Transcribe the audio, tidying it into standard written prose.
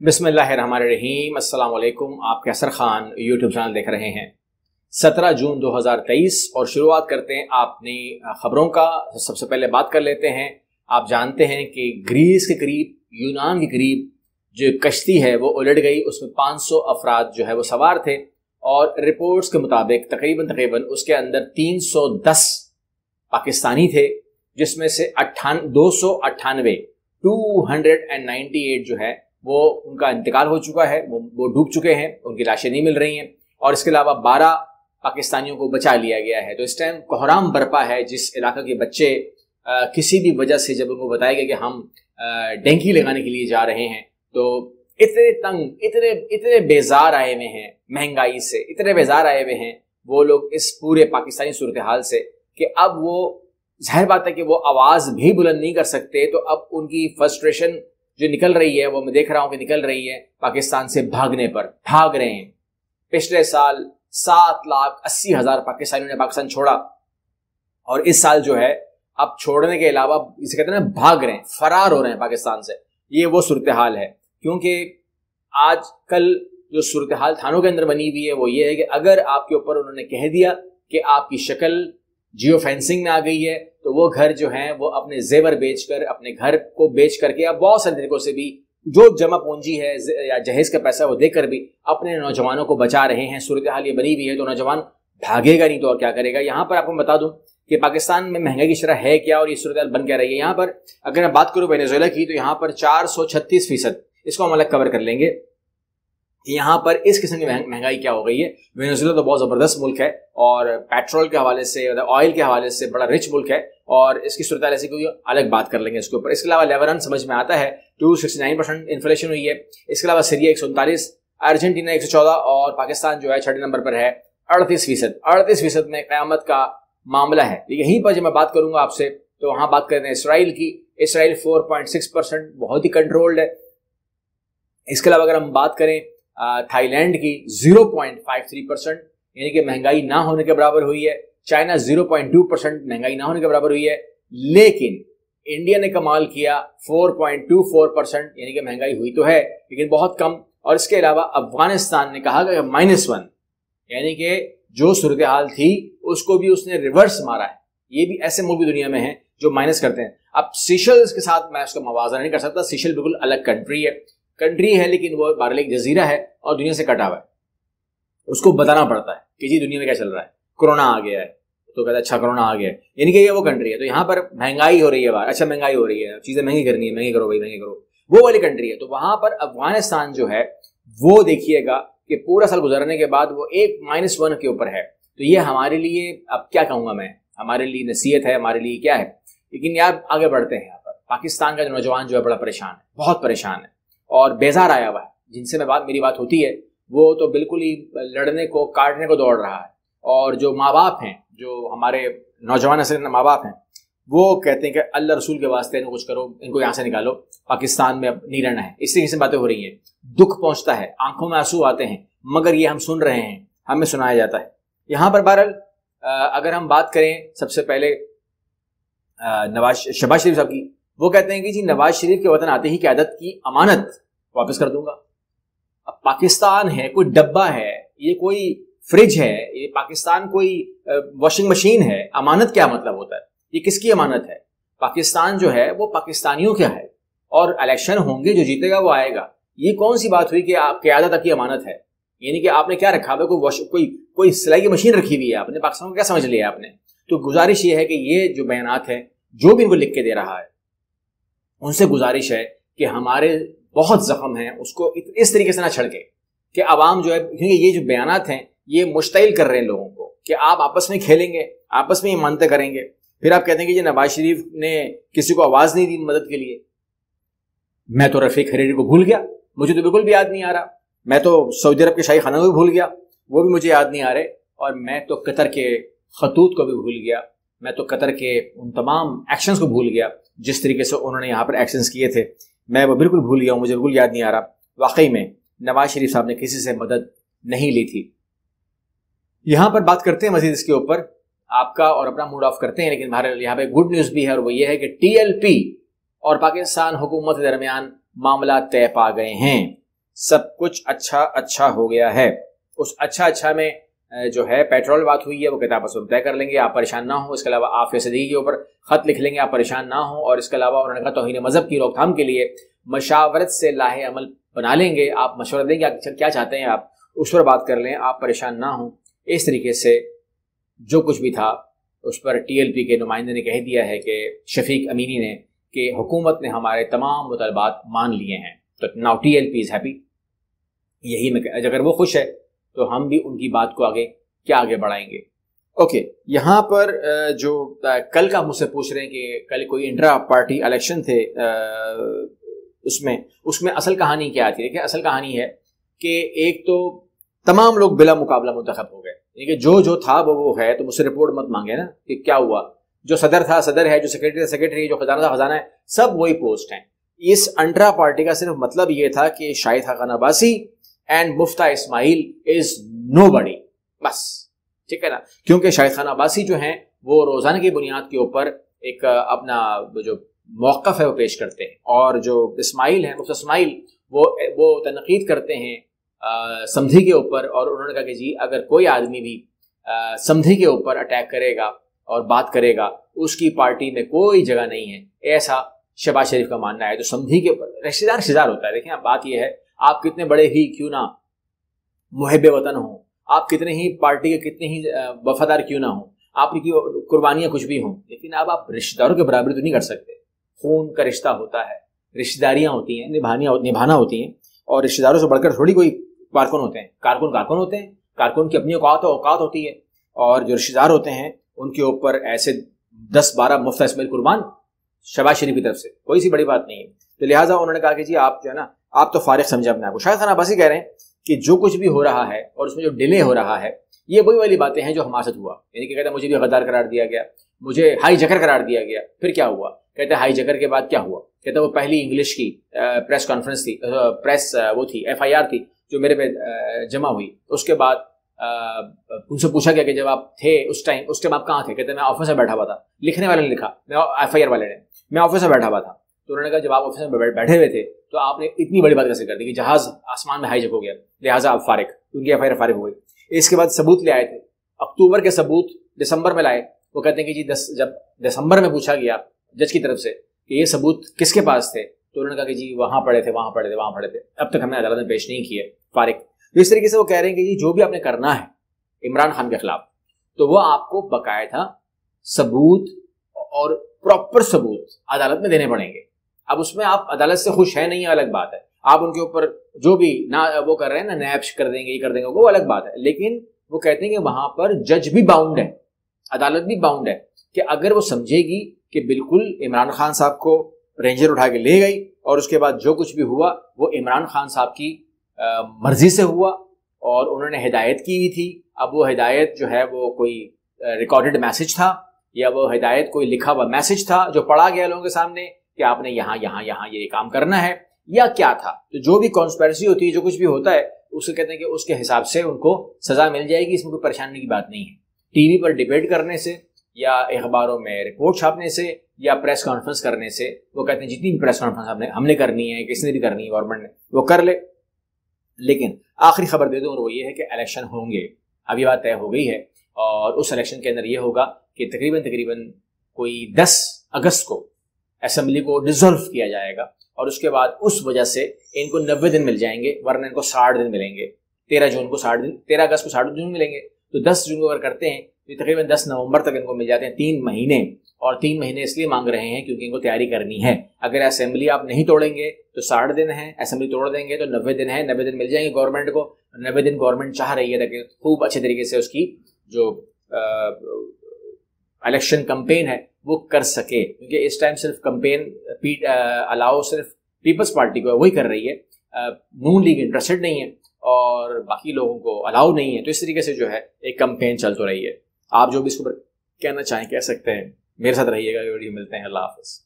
बिस्मिल्लाहिर्रहमानिर्रहीम। अस्सलाम वालेकुम। आप कैसर खान यूट्यूब चैनल देख रहे हैं। 17 जून 2023 और शुरुआत करते हैं अपनी खबरों का। सबसे पहले बात कर लेते हैं, आप जानते हैं कि ग्रीस के करीब, यूनान के करीब जो कश्ती है वो उलट गई। उसमें 500 अफराद जो है वो सवार थे और रिपोर्ट्स के मुताबिक तकरीबन उसके अंदर 310 पाकिस्तानी थे, जिसमें से 298 298 जो है वो उनका इंतकाल हो चुका है, वो डूब चुके हैं, उनकी लाशें नहीं मिल रही हैं। और इसके अलावा 12 पाकिस्तानियों को बचा लिया गया है। तो इस टाइम कोहराम बरपा है। जिस इलाके के बच्चे किसी भी वजह से जब उनको बताया गया कि हम डेंकी लगाने के लिए जा रहे हैं, तो इतने तंग, इतने बेजार आए हुए हैं महंगाई से, इतने बेजार आए हुए हैं वो लोग इस पूरे पाकिस्तानी सूरत हाल से कि अब वो जाहिर बात है कि वो आवाज़ भी बुलंद नहीं कर सकते। तो अब उनकी फ्रस्ट्रेशन जो निकल रही है, वो मैं देख रहा हूं कि निकल रही है पाकिस्तान से भागने पर। भाग रहे हैं। पिछले साल 7,80,000 पाकिस्तानियों ने पाकिस्तान छोड़ा और इस साल जो है अब छोड़ने के अलावा इसे कहते हैं ना, भाग रहे हैं, फरार हो रहे हैं पाकिस्तान से। ये वो सूरत हाल है। क्योंकि आज कल जो सूरत हाल थानों के अंदर बनी हुई है वो ये है कि अगर आपके ऊपर उन्होंने कह दिया कि आपकी शक्ल जियो फेंसिंग में आ गई है, तो वो घर जो है वो अपने जेवर बेचकर, अपने घर को बेच करके या बहुत सारे तरीकों से भी जो जमा पूंजी है या जहेज का पैसा वो देकर भी अपने नौजवानों को बचा रहे हैं। सूरत हाल ये बनी हुई है तो नौजवान भागेगा नहीं तो और क्या करेगा। यहाँ पर आपको बता दूं कि पाकिस्तान में महंगाई की शरह है क्या और ये सूरत हाल बन क्या रही है। यहाँ पर अगर मैं बात करूँ वेनेजुएला की, तो यहाँ पर 436%, इसको हम अलग कवर कर लेंगे। यहाँ पर इस किस्म की महंगाई क्या हो गई है। वेनेजुएला तो बहुत ज़बरदस्त मुल्क है और पेट्रोल के हवाले से, ऑयल के हवाले से बड़ा रिच मुल्क है और इसकी सूरत हाल ऐसी कोई अलग बात कर लेंगे इसके ऊपर। इसके अलावा लेबनान समझ में आता है, 269% इन्फ्लेशन हुई है। इसके अलावा सीरिया 139, अर्जेंटीना 114 और पाकिस्तान जो है 6 नंबर पर है 38%। 38% में क़यामत का मामला है। यहीं पर जब मैं बात करूंगा आपसे, तो वहाँ बात करते हैं इसराइल की। इसराइल 4.6%, बहुत ही कंट्रोल्ड है। इसके अलावा अगर हम बात करें थाईलैंड की, 0.53%, यानी कि महंगाई ना होने के बराबर हुई है। चाइना 0.2%, महंगाई ना होने के बराबर हुई है। लेकिन इंडिया ने कमाल किया, 4.24%, यानी कि महंगाई हुई तो है लेकिन बहुत कम। और इसके अलावा अफगानिस्तान ने कहा कि -1, यानी कि जो सूरत हाल थी उसको भी उसने रिवर्स मारा है। ये भी ऐसे मुल्क भी दुनिया में हैं जो माइनस करते हैं। अब सीशल्स के साथ मैं उसका मवाज़ना नहीं कर सकता। सीशल बिल्कुल अलग कंट्री है लेकिन वो बहरहाल एक जजीरा है और दुनिया से कटा हुआ है। उसको बताना पड़ता है कि जी दुनिया में क्या चल रहा है। कोरोना आ गया है तो कहता है अच्छा कोरोना आ गया है, यानी कि ये वो कंट्री है। तो यहाँ पर महंगाई हो रही है बाहर, अच्छा महंगाई हो रही है, चीज़ें महंगी करनी है, महंगी करो भाई, महंगी करो, वो वाली कंट्री है। तो वहाँ पर अफगानिस्तान जो है वो देखिएगा कि पूरा साल गुजरने के बाद वो एक -1 के ऊपर है। तो ये हमारे लिए, अब क्या कहूँगा मैं, हमारे लिए नसीहत है, हमारे लिए क्या है। लेकिन यार आगे बढ़ते हैं। यहाँ पर पाकिस्तान का जो नौजवान जो है बड़ा परेशान है, बहुत परेशान है और बेजार आया हुआ है। जिनसे मेरी बात होती है वो तो बिल्कुल ही लड़ने को, काटने को दौड़ रहा है। और जो माँ बाप हैं, जो हमारे नौजवान असल माँ बाप हैं, वो कहते हैं कि अल्लाह रसूल के वास्ते इनको कुछ करो, इनको यहाँ से निकालो, पाकिस्तान में अब नहीं रहना है। इस तरीके से बातें हो रही हैं। दुख पहुँचता है, आंखों में आंसू आते हैं, मगर ये हम सुन रहे हैं, हमें सुनाया जाता है। यहाँ पर बहरहाल अगर हम बात करें सबसे पहले शहबाज शरीफ साहब की, वो कहते हैं कि जी नवाज शरीफ के वतन आते ही क़यादत की अमानत वापस कर दूंगा। अब पाकिस्तान है, कोई डब्बा है, ये कोई फ्रिज है, ये पाकिस्तान कोई वॉशिंग मशीन है। अमानत क्या मतलब होता है? ये किसकी अमानत है? पाकिस्तान जो है वो पाकिस्तानियों का है और इलेक्शन होंगे, जो जीतेगा वो आएगा। ये कौन सी बात हुई कि क़यादत आपकी अमानत है? यानी कि आपने क्या रखा है? कोई सिलाई की मशीन रखी हुई है आपने? पाकिस्तान को क्या समझ लिया आपने? तो गुजारिश ये है कि ये जो बयानात है, जो भी इनको लिख के दे रहा है, उनसे गुजारिश है कि हमारे बहुत जख्म हैं, उसको इस तरीके से ना छड़के कि आवाम जो है, क्योंकि ये जो बयानात हैं ये मुश्तिल कर रहे हैं लोगों को कि आप आपस में खेलेंगे, आपस में ये मानते करेंगे। फिर आप कहते हैं कि ये नवाज शरीफ ने किसी को आवाज़ नहीं दी मदद के लिए। मैं तो रफ़ीक हरीरी को भूल गया, मुझे तो बिल्कुल भी याद नहीं आ रहा। मैं तो सऊदी अरब के शाही खाना को भी भूल गया, वो भी मुझे याद नहीं आ रहे। और मैं तो कतर के खतूत को भी भूल गया। मैं तो कतर के उन तमाम एक्शंस को भूल गया जिस तरीके से उन्होंने यहाँ पर एक्शंस किए थे, मैं वो बिल्कुल भूल गया हूँ, मुझे बिल्कुल याद नहीं आ रहा। वाकई में नवाज शरीफ साहब ने किसी से मदद नहीं ली थी। यहाँ पर बात करते हैं मजीद इसके ऊपर, आपका और अपना मूड ऑफ करते हैं। लेकिन बहरहाल यहाँ पे गुड न्यूज़ भी है और वो ये है कि TLP और पाकिस्तान हुकूमत के दरमियान मामला तय पा गए हैं। सब कुछ अच्छा अच्छा हो गया है। उस अच्छा में जो है पेट्रोल बात हुई है वो किताब से तय कर लेंगे, आप परेशान ना हो। इसके अलावा आप फैसदगी के ऊपर खत लिख लेंगे, आप परेशान ना हो। और इसके अलावा उन्होंने कहा तौहीन मजहब की रोकथाम के लिए मशावरत से लाहे अमल बना लेंगे, आप मशवरा देंगे क्या चाहते हैं आप, उस पर बात कर लें, आप परेशान ना हो। इस तरीके से जो कुछ भी था उस पर TLP के नुमाइंदे ने कह दिया है कि शफीक अमीनी ने कि हुकूमत ने हमारे तमाम मुतालबात मान लिए हैं। तो नाउ TLP इज़ हैप्पी। यही मैं अगर वो खुश है तो हम भी उनकी बात को आगे बढ़ाएंगे। ओके, यहाँ पर जो कल का मुझसे पूछ रहे हैं कि कल कोई इंट्रा पार्टी इलेक्शन थे, उसमें असल कहानी क्या थी? देखिए, असल कहानी है कि एक तो तमाम लोग बिला मुकाबला मुंतखब हो गए। देखिए, जो था वो है, तो मुझसे रिपोर्ट मत मांगे ना कि क्या हुआ। जो सदर था सदर है, जो सेक्रेटरी था सेक्रेटरी है, जो खजाना था खजाना है, सब वही पोस्ट हैं। इस इंट्रा पार्टी का सिर्फ मतलब ये था कि Shahid Khan Abbasi and Miftah Ismail is nobody, बस, ठीक है ना। क्योंकि शाहिद खान अब्बासी जो हैं वो रोजाना की बुनियाद के ऊपर एक अपना जो मौक़िफ़ है वो पेश करते हैं, और जो इस्माइल है, मुफ्ता इस्माइल, वो तनकीद करते हैं समधी के ऊपर। और उन्होंने कहा कि जी अगर कोई आदमी भी समधी के ऊपर अटैक करेगा और बात करेगा, उसकी पार्टी में कोई जगह नहीं है, ऐसा शहबाज शरीफ का मानना है। तो समधी के रिश्तेदार होता है। देखें, अब बात यह है, आप कितने बड़े ही क्यों ना मुहिब वतन हो, आप कितने ही पार्टी के कितने ही वफादार क्यों ना हो, आपकी कुर्बानियां कुछ भी हों, लेकिन अब आप रिश्तेदारों के बराबरी तो नहीं कर सकते। खून का रिश्ता होता है, रिश्तेदारियां होती हैं, निभाना होती हैं, और रिश्तेदारों से बढ़कर थोड़ी कोई कारकुन होते हैं। कारकुन होते हैं, कारकुन की अपनी औकात होती है, और जो रिश्तेदार होते हैं उनके ऊपर ऐसे 10-12 मुफ्ता इस्माइल कुर्बान शहबाज शरीफ की तरफ से, कोई सी बड़ी बात नहीं है। तो लिहाजा उन्होंने कहा कि जी आप जो है ना, आप तो फारिग समझे अपने आप को। शाहिद खान अब्बासी कह रहे हैं कि जो कुछ भी हो रहा है और उसमें जो डिले हो रहा है, ये वही वाली बातें हैं जो हमारे साथ हुआ। यानी कि कहते हैं मुझे भी गद्दार करार दिया गया, मुझे हाई जकर करार दिया गया, फिर क्या हुआ? कहते हैं हाई जकर के बाद क्या हुआ? कहते हैं वो पहली इंग्लिश की प्रेस कॉन्फ्रेंस थी, प्रेस वो थी, FIR थी जो मेरे पे जमा हुई। उसके बाद उनसे पूछा गया कि जब आप थे उस टाइम आप कहाँ थे? कहते हैं मैं ऑफिस में बैठा हुआ था। लिखने वाले ने लिखा, FIR वाले ने, मैं ऑफिस में बैठा हुआ था। तो उन्होंने कहा जब आप ऑफिस में बैठे हुए थे तो आपने इतनी बड़ी बात कैसे कर दी कि जहाज आसमान में हाईजैक हो गया, लिहाजा आप फारिग, उनकी FIR फारिग हो गई। इसके बाद सबूत ले आए थे, अक्टूबर के सबूत दिसंबर में लाए। वो कहते हैं कि जी जब दिसंबर में पूछा गया जज की तरफ से कि ये सबूत किसके पास थे, तो उन्होंने कहा कि जी वहाँ पड़े थे, अब तक हमने अदालत में पेश नहीं किए, फारिग। तो इस तरीके से वो कह रहे हैं कि जी जो भी आपने करना है इमरान खान के खिलाफ, तो वो आपको बकायदा सबूत और प्रॉपर सबूत अदालत में देने पड़ेंगे। अब उसमें आप अदालत से खुश है नहीं, अलग बात है। आप उनके ऊपर जो भी ना वो कर रहे हैं ना, नैप्श कर देंगे, ये कर देंगे, वो अलग बात है। लेकिन वो कहते हैं कि वहां पर जज भी बाउंड है, अदालत भी बाउंड है, कि अगर वो समझेगी कि बिल्कुल इमरान खान साहब को रेंजर उठा के ले गई और उसके बाद जो कुछ भी हुआ वो इमरान खान साहब की मर्जी से हुआ और उन्होंने हिदायत की हुई थी। अब वो हिदायत जो है वो कोई रिकॉर्डेड मैसेज था या वो हिदायत कोई लिखा हुआ मैसेज था जो पढ़ा गया लोगों के सामने कि आपने यहाँ ये काम करना है, या क्या था? तो जो भी कॉन्स्पिरेसी होती है, जो कुछ भी होता है, उसको कहते हैं कि उसके हिसाब से उनको सजा मिल जाएगी। इसमें कोई परेशानी की बात नहीं है। टीवी पर डिबेट करने से या अखबारों में रिपोर्ट छापने से या प्रेस कॉन्फ्रेंस करने से, वो कहते हैं जितनी भी प्रेस कॉन्फ्रेंस हमने करनी है, किसने भी करनी है, गवर्नमेंट ने, वो कर ले। लेकिन आखिरी खबर दे दूं और वो ये है कि इलेक्शन होंगे। अभी बात तय हो गई है और उस इलेक्शन के अंदर ये होगा कि तकरीबन कोई 10 अगस्त को असेंबली को डिसॉल्व किया जाएगा और उसके बाद उस वजह से इनको 90 दिन मिल जाएंगे, वरना इनको 60 दिन मिलेंगे। 13 अगस्त को 60 दिन मिलेंगे, तो 10 जून को अगर करते हैं तो तकरीबन 10 नवंबर तक इनको मिल जाते हैं, 3 महीने। और 3 महीने इसलिए मांग रहे हैं क्योंकि इनको तैयारी करनी है। अगर असेंबली आप नहीं तोड़ेंगे तो 60 दिन है, असेंबली तोड़ देंगे तो 90 दिन है, 90 दिन मिल जाएंगे गवर्नमेंट को। 90 दिन गवर्नमेंट चाह रही है ताकि खूब अच्छे तरीके से उसकी जो इलेक्शन कैंपेन है वो कर सके, क्योंकि इस टाइम सिर्फ कैंपेन अलाउ सिर्फ पीपल्स पार्टी को वही कर रही है, नून लीग इंटरेस्टेड नहीं है और बाकी लोगों को अलाउ नहीं है। तो इस तरीके से जो है एक कैंपेन चल तो रही है। आप जो भी इसके ऊपर कहना चाहें कह सकते हैं। मेरे साथ रहिएगा, वीडियो मिलते हैं। अल्लाह हाफ़िज़।